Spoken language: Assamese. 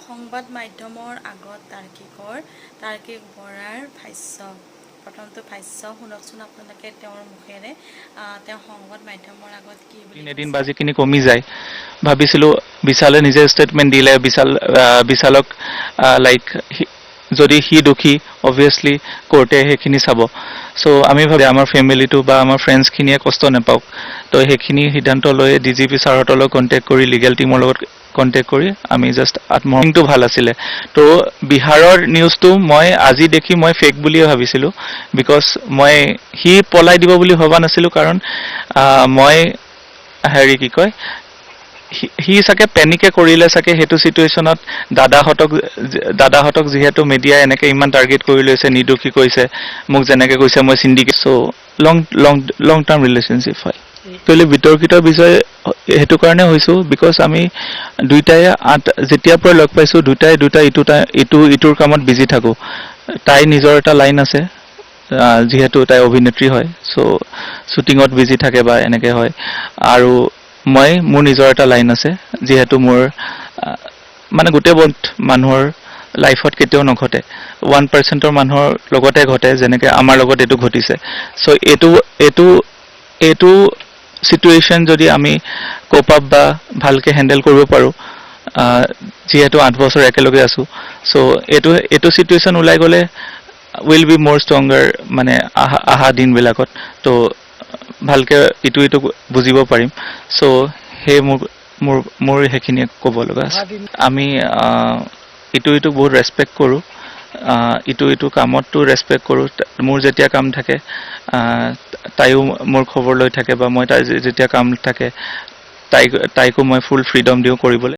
সংবাদ মাধ্যমৰ আগত তাৰ্কিক বৰাৰ ভাষ্য প্ৰথমটো ভাষ্য শুনকচোন আপোনালোকে তেওঁৰ মুখেৰে তেওঁ সংবাদ মাধ্যমৰ আগত কি বুলি এদিন বাজিখিনি কমি যায় ভাবিছিলোঁ বিশালে নিজে ষ্টেটমেণ্ট দিলে বিশালক লাইক যদি সি দোষী অবভিয়াছলি কোৰ্টে সেইখিনি চাব চ' আমি ভাবি আমাৰ ফেমিলিটো বা আমাৰ ফ্ৰেণ্ডছখিনিয়ে কষ্ট নাপাওক তো সেইখিনি সিদ্ধান্ত লৈ DGP ছাৰহঁতৰ লগত কণ্টেক্ট কৰি লিগেল টিমৰ লগত কণ্টেক্ট কৰি আমি জাষ্ট আত্মহত্যটো ভাল আছিলে তো বিহাৰৰ নিউজটো মই আজি দেখি মই ফেক বুলিয়ে ভাবিছিলোঁ বিকজ মই সি পলাই দিব বুলি ভবা নাছিলোঁ কাৰণ মই হেৰি কি কয় সি চাগে পেনিকে কৰিলে চাগে সেইটো চিটুৱেশ্যনত দাদাহঁতক যিহেতু মিডিয়াই এনেকৈ ইমান টাৰ্গেট কৰি লৈছে নিৰ্দোষী কৈছে মোক যেনেকৈ কৈছে মই চিণ্ডিকেট চ' লং টাৰ্ম ৰিলেশ্যনশ্বিপ হয় একচুৱেলি বিতৰ্কিত বিষয় সেইটো কাৰণে হৈছোঁ বিকজ আমি দুইটাই যেতিয়াৰ পৰা লগ পাইছোঁ দুটাই ইটোৰ কামত বিজি থাকোঁ তাই নিজৰ এটা লাইন আছে যিহেতু তাই অভিনেত্ৰী হয় চ' শ্বুটিঙত বিজি থাকে বা এনেকৈ হয় আৰু মোৰ নিজৰ এটা লাইন আছে যিহেতু মোৰ মানে গোটেই মানুহৰ লাইফত কেতিয়াও নঘটে 1%ৰ মানুহৰ লগতে ঘটে যেনেকৈ আমাৰ লগত এইটো ঘটিছে চ' এইটো চিটুৱেশ্যন যদি আমি কোপ আপ বা ভালকৈ হেণ্ডেল কৰিব পাৰোঁ যিহেতু 8 বছৰ একেলগে আছোঁ চ' এইটো চিটুৱেশ্যন ওলাই গ'লে উইল বি মোৰ ষ্ট্ৰংগাৰ মানে আহা দিনবিলাকত তো ভালকৈ ইটো বুজিব পাৰিম চ' সেই মোৰ সেইখিনিয়ে ক'ব লগা আছে আমি ইটো বহুত ৰেচপেক্ট কৰোঁ ইটো কামতটো ৰেচপেক্ট কৰোঁ মোৰ যেতিয়া কাম থাকে তাইও মোৰ খবৰ লৈ থাকে বা মই তাই যেতিয়া কাম থাকে তাইকো মই ফুল ফ্ৰীডম দিওঁ কৰিবলৈ